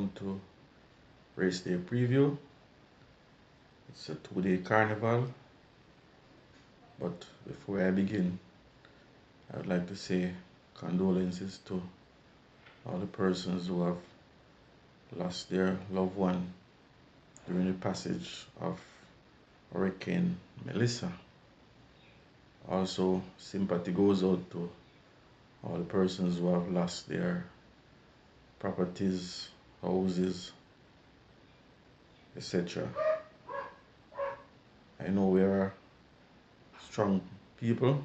welcome to race day preview. It's a 2-day carnival, but before I begin, I would like to say condolences to all the persons who have lost their loved one during the passage of Hurricane Melissa. Also, sympathy goes out to all the persons who have lost their properties, houses, etc. I know we are strong people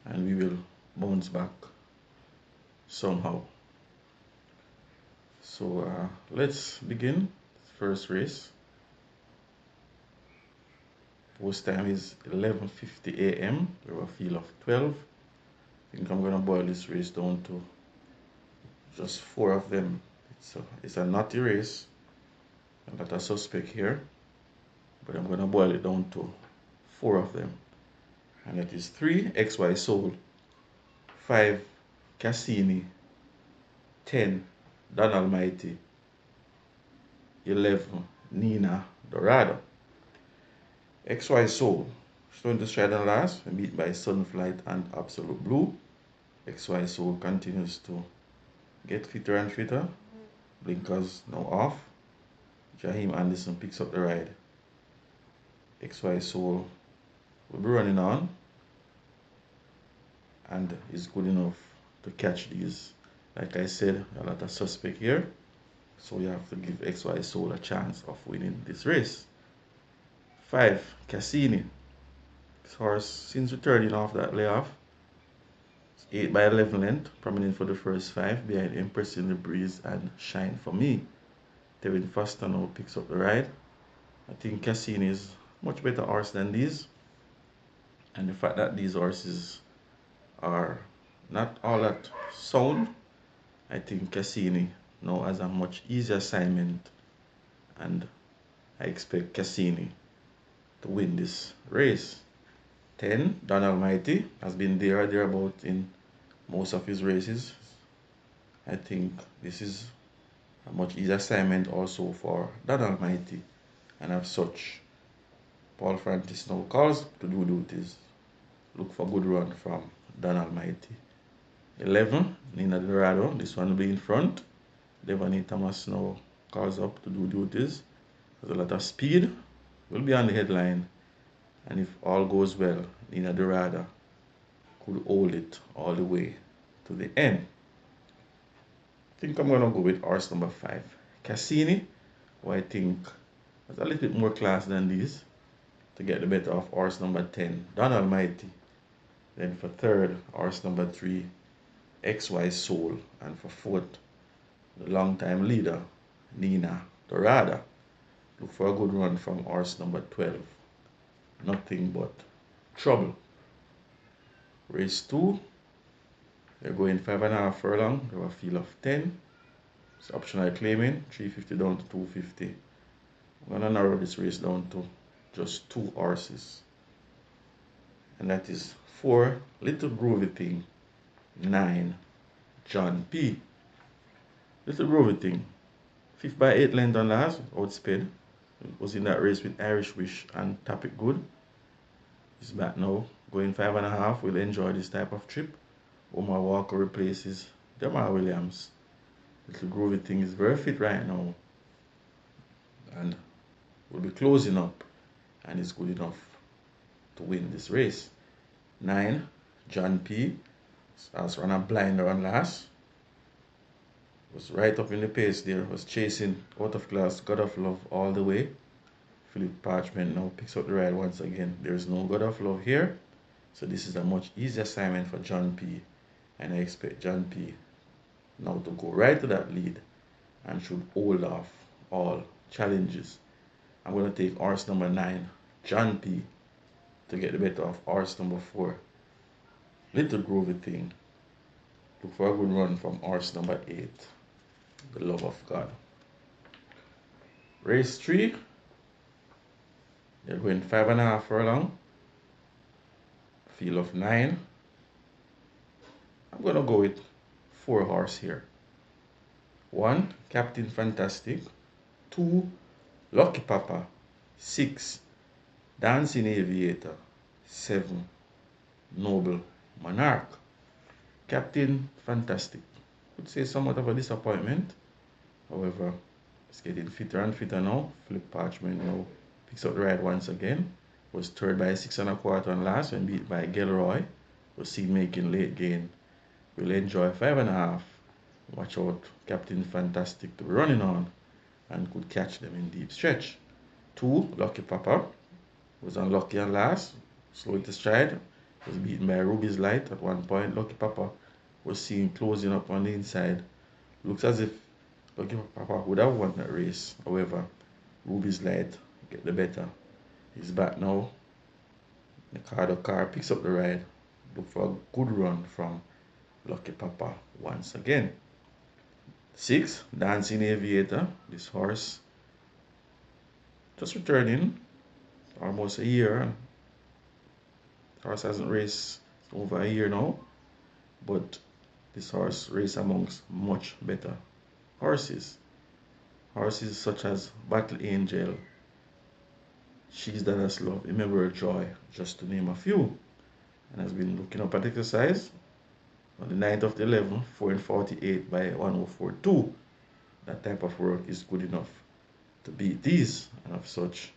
and we will bounce back somehow. So let's begin. First race. Post time is 11:50 a.m. We have a field of 12. I think I'm gonna boil this race down to just 4 of them. It's a naughty race. A lot of suspect here, but I'm gonna boil it down to 4 of them. And that is 3 XY Soul, 5 Cassini, 10 Don Almighty, 11 Nina Dorado. XY Soul, showing to stride and last, beat by Sunflight and Absolute Blue. XY Soul continues to get fitter and fitter. Blinkers now off. Jaheim Anderson picks up the ride. XY Soul will be running on and is good enough to catch these. Like I said, a lot of suspect here, so you have to give XY Soul a chance of winning this race. 5 Cassini. This horse, since returning off that layoff, it's 8 by 11 length, prominent for the first 5, behind Empress in the Breeze and Shine for Me. Tevin Foster now picks up the ride. I think Cassini is much better horse than these, and the fact that these horses are not all that sound, I think Cassini now has a much easier assignment, and I expect Cassini to win this race. 10 Don Almighty has been there or thereabout in most of his races. I think this is a much easier assignment also for Don Almighty, and as such, Paul Francis now calls to do duties. Look for good run from Don Almighty. 11 Nina Dorado, this one will be in front. Devani Thomas now calls up to do duties. There's a lot of speed, will be on the headline, and if all goes well, Nina Dorado could hold it all the way to the end. I think I'm gonna go with horse number 5, Cassini, who I think has a little bit more class than these, to get the better of horse number 10, Don Almighty. Then for third, horse number 3, XY Soul, and for fourth, the long-time leader, Nina Dorada. Look for a good run from horse number 12, Nothing But Trouble. Race 2, they're going 5.5 furlong. They have a field of 10. It's optional claiming, 350 down to 250. I'm gonna narrow this race down to just 2 horses, and that is 4 Little Groovy Thing, 9 John P. Little Groovy Thing, 5th by 8 length on last, outspeed. It was in that race with Irish Wish and Tap It Good. He's back now, going 5.5. We'll enjoy this type of trip. Omar Walker replaces Jamal Williams. Little Groovy Thing is very fit right now, and will be closing up, and is good enough to win this race. 9 John P. has run a blinder on last. Was right up in the pace there, was chasing out of class God of Love all the way. Philip Parchment now picks up the ride once again. There is no God of Love here, so this is a much easier assignment for John P, and I expect John P now to go right to that lead and should hold off all challenges. I'm going to take horse number 9, John P, to get the better of horse number 4, Little Groovy Thing. Look for a good run from horse number 8, The Love of God. Race 3, they're going 5.5 furlong, field of 9. I'm going to go with 4 horse here. 1. Captain Fantastic. 2. Lucky Papa. 6. Dancing Aviator. 7. Noble Monarch. Captain Fantastic. Would say somewhat of a disappointment. However, it's getting fitter and fitter now. Flip Parchment now picks up the ride once again. Was third by 6 1/4 and last when beat by Gilroy. Was seen making late gain. Will enjoy 5.5. Watch out, Captain Fantastic to be running on and could catch them in deep stretch. 2. Lucky Papa was unlucky and last. Slow to stride. Was beaten by Ruby's Light at one point. Lucky Papa was seen closing up on the inside. Looks as if Lucky Papa would have won that race. However, Ruby's Light get the better. He's back now. The car picks up the ride. Look for a good run from Lucky Papa once again. 6. Dancing Aviator. This horse just returning almost a year. Horse hasn't raced over a year now, but this horse raced amongst much better horses. Horses such as Battle Angel, She's Dallas Love, Remember Joy, just to name a few. And has been looking up at exercise on the 9th of the 11th, 4:48 by 1:04.2. That type of work is good enough to beat these, and of such,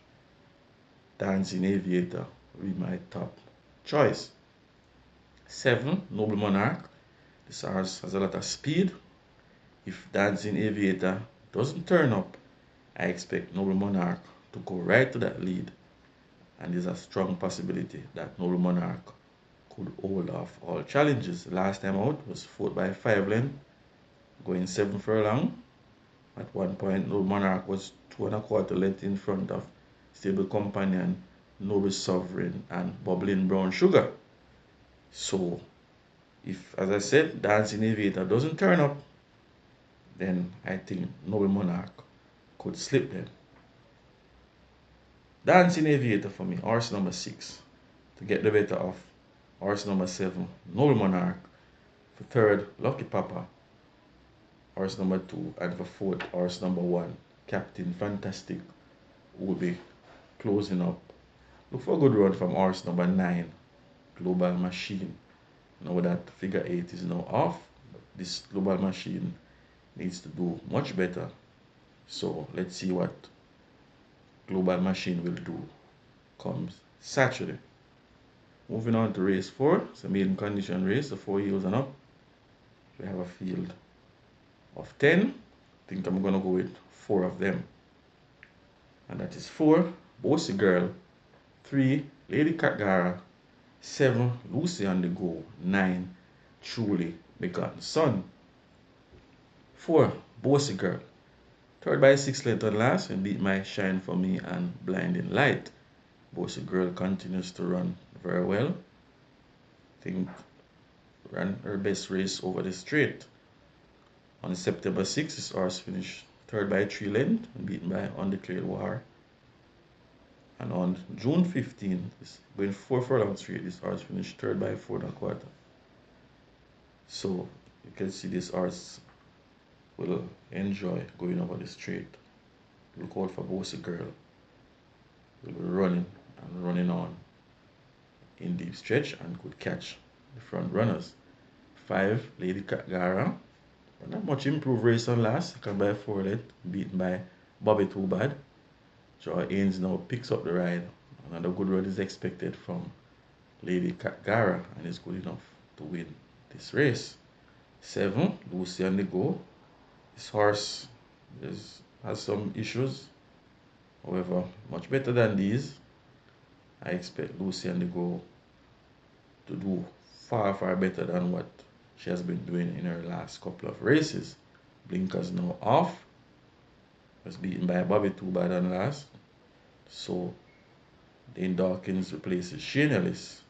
Dancing Aviator will be my top choice. 7. Noble Monarch. This horse has a lot of speed. If Dancing Aviator doesn't turn up, I expect Noble Monarch to go right to that lead, and there's a strong possibility that Noble Monarch could hold off all challenges. Last time out was 4th by 5 length, going 7 furlong. At one point, Noble Monarch was 2 1/4 length in front of Stable Companion, Noble Sovereign, and Bubbling Brown Sugar. So, if, as I said, Dancing Aviator doesn't turn up, then I think Noble Monarch could slip them. Dancing Aviator for me, horse number 6, to get the better of horse number 7, Noble Monarch. For 3rd, Lucky Papa, horse number 2, and for 4th, horse number 1, Captain Fantastic, who will be closing up. Look for a good run from horse number 9, Global Machine. Now that figure 8 is now off, this Global Machine needs to do much better. So let's see what Global Machine will do comes Saturday. Moving on to race 4, it's a maiden condition race, the 4 heels and up. We have a field of 10. I think I'm going to go with 4 of them. And that is 4, Bossy Girl. 3, Lady Catgara. 7, Lucy on the Go. 9, Truly Begotten Son. 4, Bossy Girl. 3rd by 6 length and last, and beat my Shine For Me and Blinding Light. Bossy Girl continues to run very well. I think ran her best race over the straight. On September 6th, this horse finished 3rd by 3 length and beaten by Undeclared War. And on June 15th, going 4 furlong straight, this horse finished 3rd by 4 1/4. So you can see this horse will enjoy going over the straight. Look out for Bossy Girl. Will be running and running on in deep stretch and could catch the front runners. 5, Lady Catgara. Not much improved race on last, second by 4 length, beaten by Bobby Too Bad. Joy Haynes now picks up the ride. Another good run is expected from Lady Catgara and is good enough to win this race. 7, Lucy on the Go. This horse has some issues. However, much better than these. I expect Lucy on the Go to do far, far better than what she has been doing in her last couple of races. Blinkers now off. Was beaten by Bobby Too Bad on last. So Dane Dawkins replaces Shane Ellis.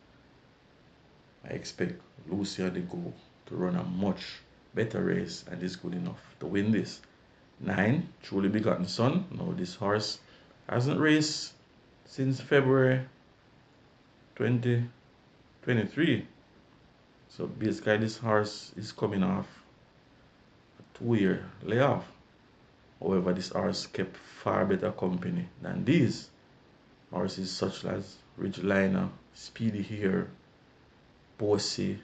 I expect Lucy on the Go to run a much better race and is good enough to win this. 9, Truly Begotten Son. Now this horse hasn't raced since February 2023. So basically this horse is coming off a 2-year layoff. However, this horse kept far better company than these horses such as Ridgeliner, Speedy Hare, Bossy.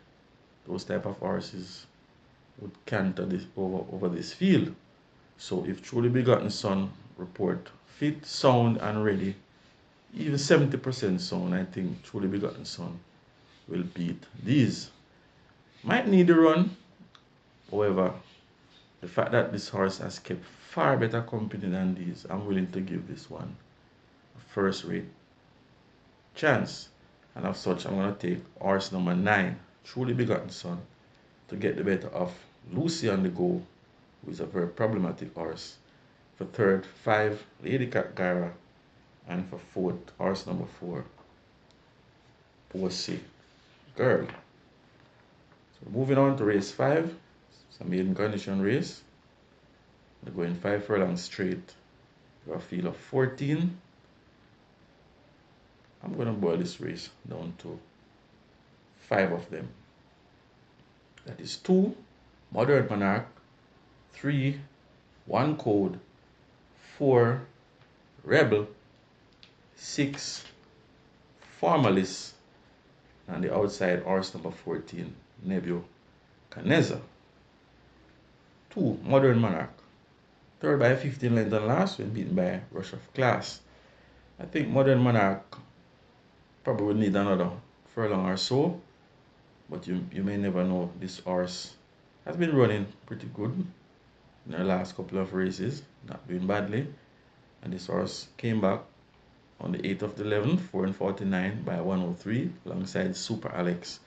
Those type of horses would canter this over this field. So if Truly Begotten Son report fit, sound, and ready, even 70% sound, I think Truly Begotten Son will beat these. Might need a run. However, the fact that this horse has kept far better company than these, I'm willing to give this one a first rate chance. And as such, I'm going to take horse number 9, Truly Begotten Son, to get the better of Lucy on the Go, who is a very problematic horse. For third, 5, Lady Gara, and for fourth, horse number 4, Bossy Girl. So moving on to race 5, it's a maiden condition race. We're going 5 furlongs straight to a field of 14. I'm going to boil this race down to 5 of them. That is 2, Modern Monarch, 3, One Code, 4, Rebel, 6, Formalist, and the outside horse number 14, Nebuchadnezzar. 2, Modern Monarch, third by 15 lengths and last when beaten by Rush of Class. I think Modern Monarch probably will need another furlong or so, but you may never know. This horse has been running pretty good in the last couple of races, not doing badly, and this horse came back on the 8th of the 11th, 4:49 by 103 alongside Super Alex.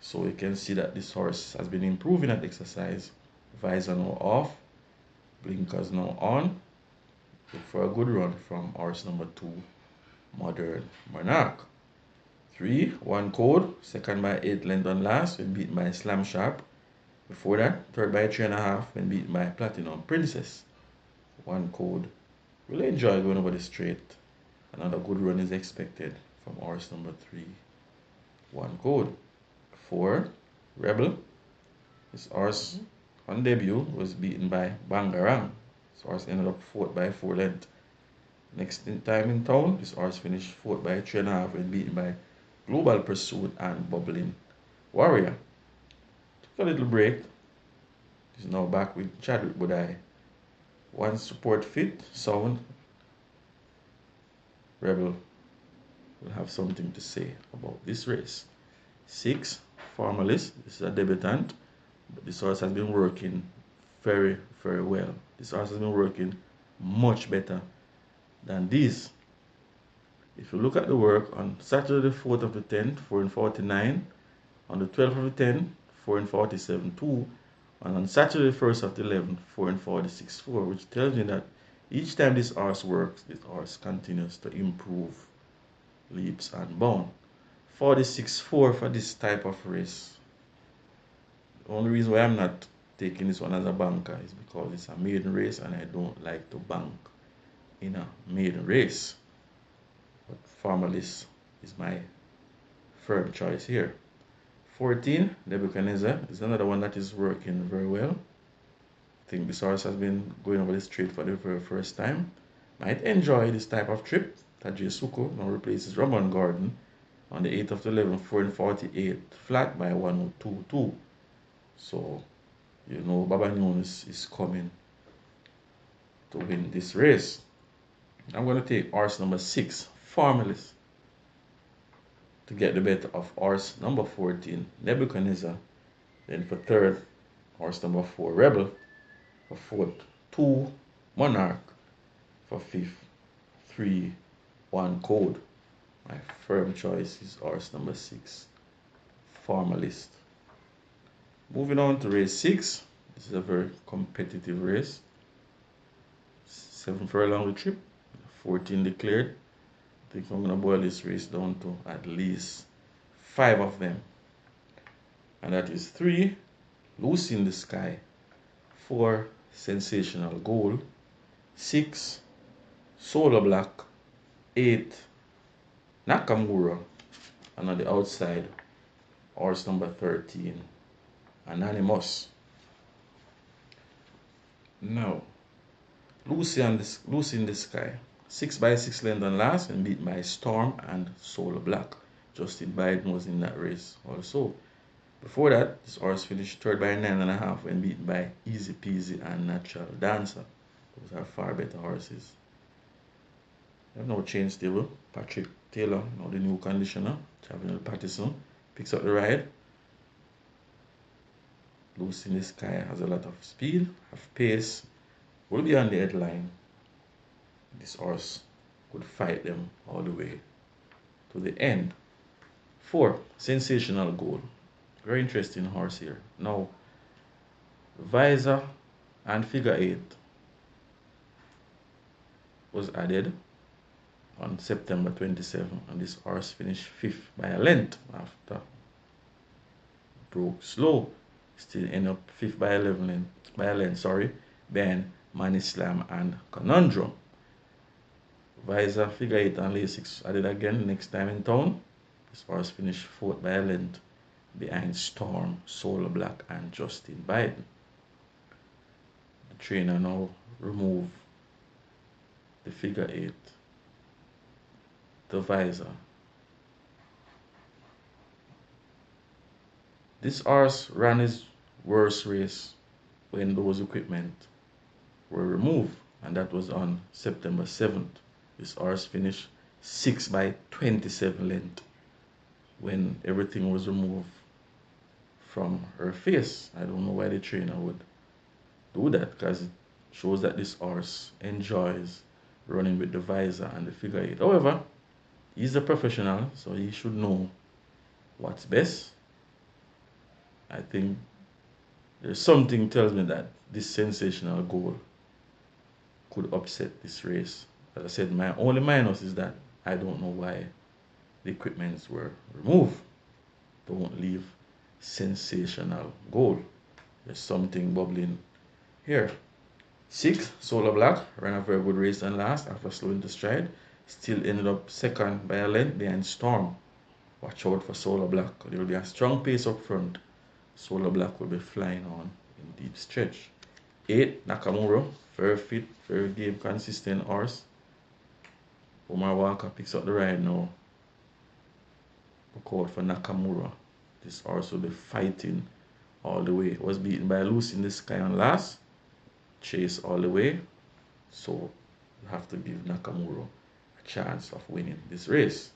So you can see that this horse has been improving at exercise. Visor now off, blinkers now on. Look for a good run from horse number 2, Modern Monarch. 3, One Code, second by 8 length on last when beaten by Slam Sharp. Before that, third by 3.5 when beaten by Platinum Princess. One Code will enjoy going over the straight. Another good run is expected from horse number 3, One Code. 4, Rebel. This horse on debut was beaten by Bangarang. This horse ended up 4th by 4 lengths. Next time in town, this horse finished 4th by 3.5 when beaten by Global Pursuit and Bubbling Warrior. Took a little break. He's now back with Chadwick Budai. One support fit, sound. Rebel will have something to say about this race. 6, Formalist. This is a debutant, but this horse has been working very, very well. This horse has been working much better than these. If you look at the work on Saturday the 4th of the 10th, 4:49, on the 12th of the 10th, 4:47.2, and on Saturday the 1st of the 11th, 4:46.4, which tells me that each time this horse works, this horse continues to improve leaps and bounds. 46.4 for this type of race. The only reason why I'm not taking this one as a banker is because it's a maiden race and I don't like to bank in a maiden race. But Formalist is my firm choice here. 14, Nebuchadnezzar, is another one that is working very well. I think this horse has been going over the straight for the very first time. Might enjoy this type of trip. Tajay Suko now replaces Ramon Gordon on the 8th of the 11th, 4:48 flat by 1:02.2. So, you know, Baba Nunes is coming to win this race. I'm going to take horse number 6, Formalist, to get the better of horse number 14, Nebuchadnezzar. Then for third, horse number 4, Rebel. For fourth, 2, Monarch. For fifth, 3, One Code. My firm choice is horse number 6, Formalist. Moving on to race 6. This is a very competitive race. 7 furlong the trip, 14 declared. I think I'm going to boil this race down to at least 5 of them. And that is 3, Lucy in the Sky. 4, Sensational Goal. 6, Solar Black. 8, Nakamura. And on the outside, horse number 13, Anonymous. Now, Lucy in the Sky. 6x6 length and last and beat by Storm and Solar Black. Justin Biden was in that race also. Before that, this horse finished third by 9.5 when beaten by Easy Peasy and Natural Dancer. Those are far better horses. We have no change stable. Patrick Taylor, now the new conditioner. Chavinel Pattison picks up the ride. Lucy in the Sky has a lot of speed, have pace, will be on the headline. This horse could fight them all the way to the end. 4. Sensational Goal. Very interesting horse here. Now, Visor and Figure 8 was added on September 27, and this horse finished 5th by a length after broke slow. Still end up 5th by 11 by a length, behind Money Slam and Conundrum. Visor, Figure 8 and Lay 6 added again next time in town. This horse finished 4th by a length behind Storm, Solar Black and Justin Biden. The trainer now remove the Figure 8, the Visor. This horse ran his worst race when those equipment were removed, and that was on September 7th. This horse finished 6 by 27 length when everything was removed from her face. I don't know why the trainer would do that, because it shows that this horse enjoys running with the Visor and the Figure 8. However, he's a professional, so he should know what's best. I think there's something tells me that this Sensational Goal could upset this race. As I said, my only minus is that I don't know why the equipments were removed. Don't leave Sensational Goal. There's something bubbling here. 6, Solar Black ran a very good race and last after slowing to stride. Still ended up second by a length behind Storm. Watch out for Solar Black. There will be a strong pace up front. Solar Black will be flying on in deep stretch. 8, Nakamura. Very fit, very game, consistent horse. Omar Walker picks up the ride now. Look out for Nakamura. This horse will be fighting all the way. Was beaten by Lucy in the Sky on last. Chase all the way. So you have to give Nakamura a chance of winning this race.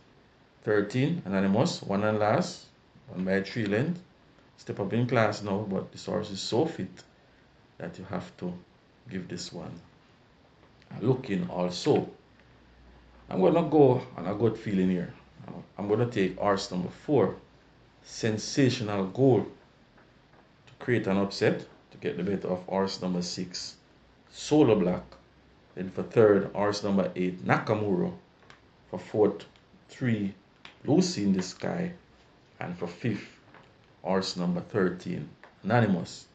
13, Anonymous, 1 and last. 1 by 3 length. Step up in class now, but this horse is so fit that you have to give this one a look in also. I'm going to go on a good feeling here. I'm going to take horse number 4, Sensational Goal, to create an upset, to get the better of horse number 6, Solar Black. Then for third, horse number 8, Nakamura. For fourth, 3, Lucy in the Sky. And for fifth, horse number 13, Anonymous.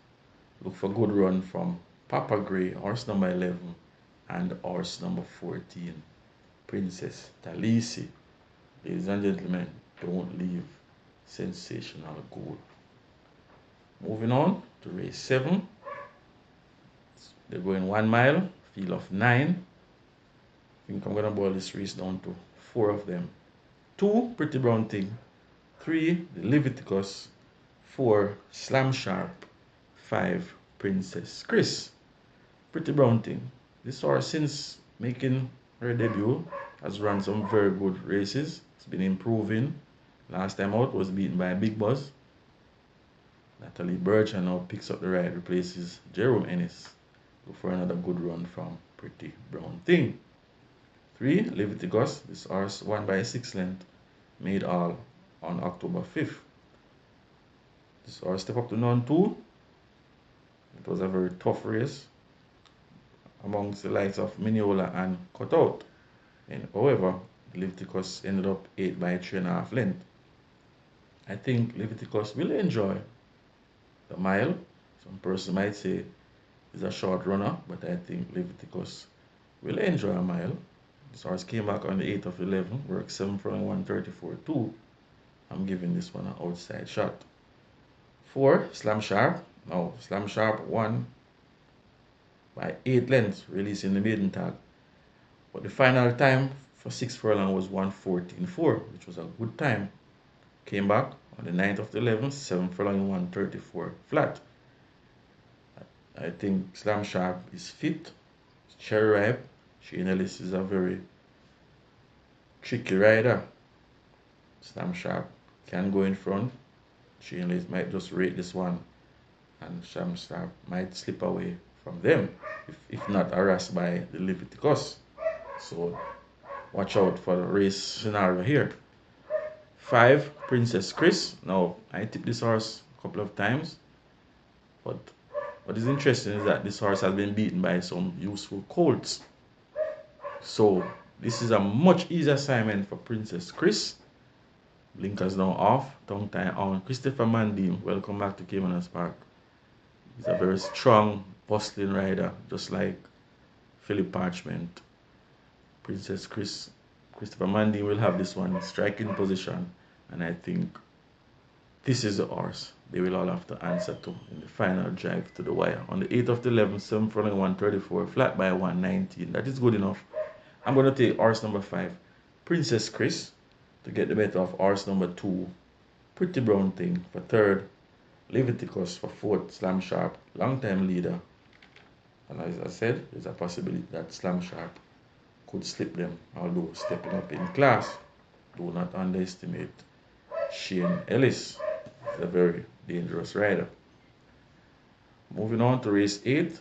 Look for good run from Papa Gray, horse number 11, and horse number 14, Princess Talisi. Ladies and gentlemen, don't leave Sensational Goal. Moving on to race 7. They're going 1 mile, field of 9. I think I'm going to boil this race down to 4 of them. 2, Pretty Brown Thing. 3, the Leviticus. 4, Slam Sharp. 5, Princess Chris. Pretty Brown Thing. This horse, since making her debut, has run some very good races. It's been improving. Last time out was beaten by Big Buzz. Natalie Bircher now picks up the ride, replaces Jerome Ennis. Look for another good run from Pretty Brown Thing. 3, Leviticus. This horse 1 by 6 length. Made all on October 5th. This horse step up to none 2. It was a very tough race amongst the likes of Mineola and Cutout. And however, Leviticus ended up 8 by 3.5 length. I think Leviticus will enjoy the mile. Some person might say it's a short runner, but I think Leviticus will enjoy a mile. This horse came back on the 8th of 11, worked 7 furlong 134.2. I'm giving this one an outside shot. 4, Slam Sharp. Now, Slam Sharp 1 by 8 lengths, releasing the maiden tag. But the final time for 6 furlong was 1:14.4, which was a good time. Came back on the 9th of the 11th, 7 furlong in 1:34 flat. I think Slam Sharp is fit, cherry ripe. Shane Ellis is a very tricky rider. Slam Sharp can go in front. Shane Ellis might just rate this one, and Slam Sharp might slip away from them if not harassed by the Leviticus. So watch out for the race scenario here. 5, Princess Chris. Now, I tipped this horse a couple of times, but what is interesting is that this horse has been beaten by some useful colts. So this is a much easier assignment for Princess Chris. Blinkers now off, tongue tie on. Christopher Mandim, welcome back to Caymanas Park. He's a very strong, bustling rider, just like Philip Parchment. Princess Christopher Mandim will have this one in striking position, and I think this is the horse they will all have to answer to in the final drive to the wire. On the 8th of the 11th, 7 furlong 1:34, flat by 1:19. That is good enough. I'm going to take horse number 5, Princess Chris, to get the better of horse number 2, Pretty Brown Thing, for 3rd, Leviticus for 4th, Slam Sharp, long-time leader. And as I said, there's a possibility that Slam Sharp could slip them, although stepping up in class. Do not underestimate Shane Ellis. He's a very dangerous rider. Moving on to race 8,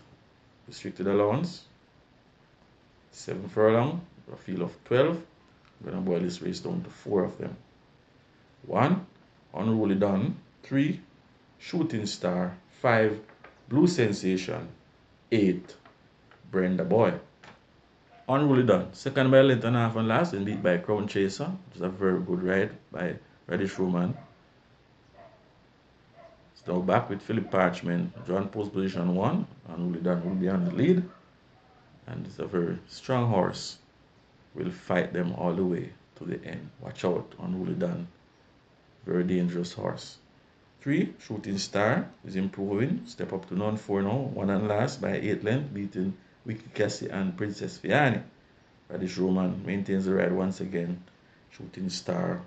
restricted allowance. 7 furlong, a field of 12. I'm going to boil this race down to 4 of them. 1, Unruly Dawn. 3, Shooting Star. 5, Blue Sensation. 8, Brenda Boy. Unruly Dawn, second by a length and a half and last, and beat by Crown Chaser, which is a very good ride by Reddish Roman. It's now back with Philip Parchment, drawn post position 1. Unruly Dawn will be on the lead, and it's a very strong horse. Will fight them all the way to the end. Watch out, Unruly Dawn, very dangerous horse. 3, Shooting Star is improving, step up to non 4 now, 1 and last by 8 length, beating Wiki Cassie and Princess Fiani. Radish Roman maintains the ride once again. Shooting Star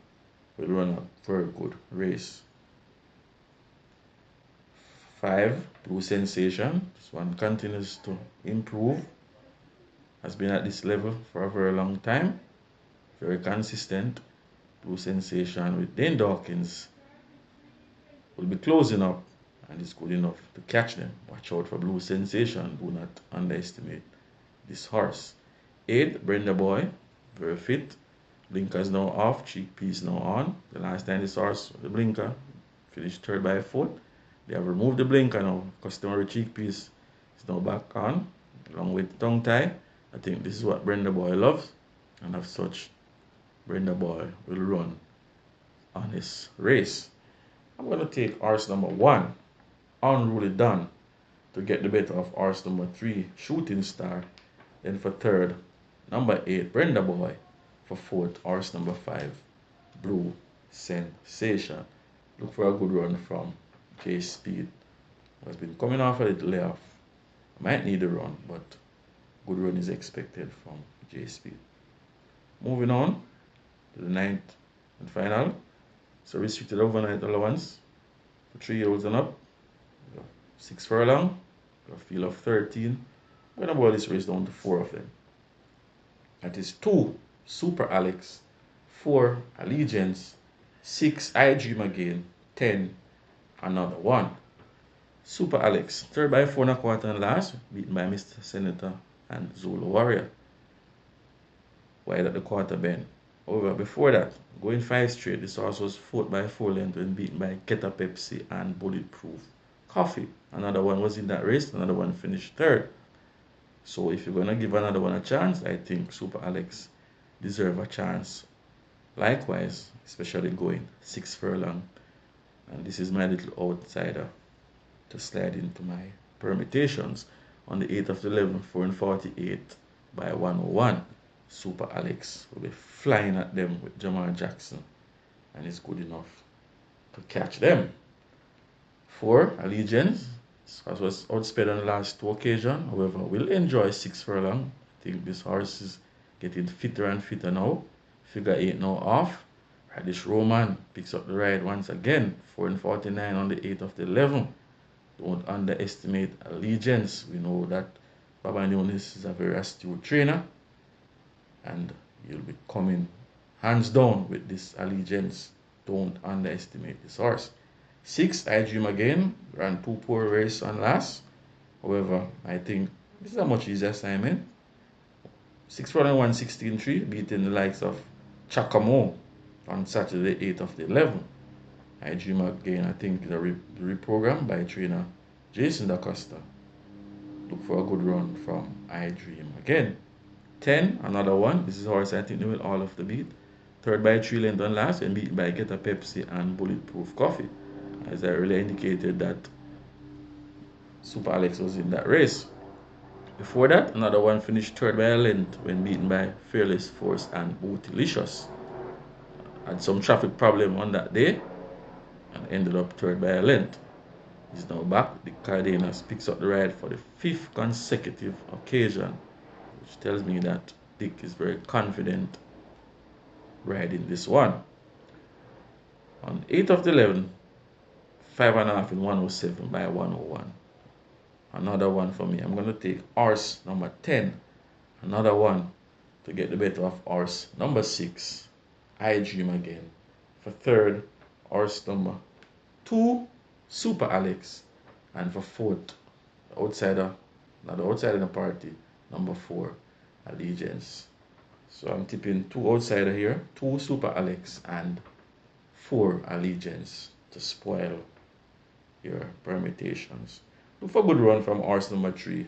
will run a very good race. 5, Blue Sensation. This one continues to improve. Has been at this level for a very long time. Very consistent. Blue Sensation with Dane Dawkins will be closing up, and it's good enough to catch them. Watch out for Blue Sensation. Do not underestimate this horse. 8, Brenda Boy, very fit. Blinkers now off, cheekpiece now on. The last time this horse, the blinker, finished 3rd by a foot. They have removed the blinker now. Customary cheekpiece is now back on, along with tongue tie. I think this is what Brenda Boy loves, and as such, Brenda Boy will run on this race. I'm going to take horse number 1, Unruly Dawn, to get the better of horse number 3, Shooting Star. Then for 3rd, number 8, Brenda Boy. For 4th, horse number 5, Blue Sensation. Look for a good run from J Speed, who has been coming off a little layoff. Might need a run, but good run is expected from J Speed. Moving on to the 9th and final. So restricted overnight allowance for 3-year-olds and up. 6 furlong, a field of 13. I'm going to boil this race down to 4 of them. That is 2, Super Alex. 4, Allegiance. 6, I Dream Again. 10, Another One. Super Alex, 3rd by 4 1/4 and last, beaten by Mr. Senator and Zulu Warrior. Wide at the quarter bend. However, before that, going 5 straight, this horse was 4th by 4 length when beaten by Keta Pepsi and Bulletproof Coffee. Another one was in that race, another one finished 3rd. So if you're going to give another one a chance, I think Super Alex deserves a chance. Likewise, especially going 6 furlong. And this is my little outsider to slide into my permutations. On the 8th of the 11th, 4 and 48 by 101. Super Alex will be flying at them with Jamal Jackson, and it's good enough to catch them. 4, Allegiance So I was outsped on the last two occasions. However, we'll enjoy 6 furlong. I think this horse is getting fitter and fitter now. Figure 8 now off. Radish Roman picks up the ride once again. 4 and 49 on the 8th of the 11th. Don't underestimate Allegiance. We know that Baba Nunes is a very astute trainer. And you'll be coming hands down with this Allegiance. Don't underestimate this horse. 6, I Dream Again, ran 2 poor race on last. However, I think this is a much easier assignment. 6 furlong 116.3, beating the likes of Chacamo on Saturday 8th of the 11th. I Dream Again, I think, is a reprogram by trainer Jason DaCosta. Look for a good run from I Dream Again. 10, another one. This is horse I think they will all of the beat. Third by 3 length on last and beat by Get a Pepsi and Bulletproof Coffee. As I really indicated that Super Alex was in that race. Before that, another one finished third by a length when beaten by Fearless Force and Bootylicious. Had some traffic problem on that day and ended up third by a length. He's now back. The Caymanas picks up the ride for the 5th consecutive occasion, which tells me that Dick is very confident riding this one. On 8th of the 11th, 5.5 in 107 by 101. Another one for me. I'm going to take horse number 10. Another one to get the better of horse number 6. I Dream Again. For third, horse number 2, Super Alex. And for fourth, outsider, not the outsider in the party, number 4, Allegiance. So I'm tipping 2 outsider here, 2 Super Alex and 4 Allegiance to spoil your permutations. Look for a good run from horse number 3,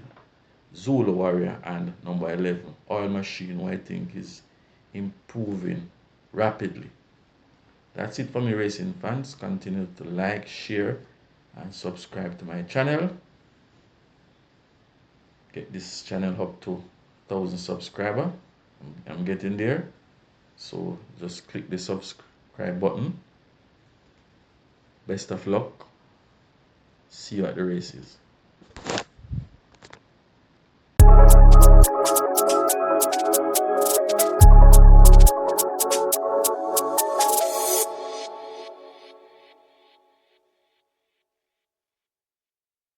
Zulu Warrior, and number 11, Oil Machine, who I think is improving rapidly. That's it for me, racing fans. Continue to like, share, and subscribe to my channel. Get this channel up to 1,000 subscribers. I'm getting there. So just click the subscribe button. Best of luck. See you at the races.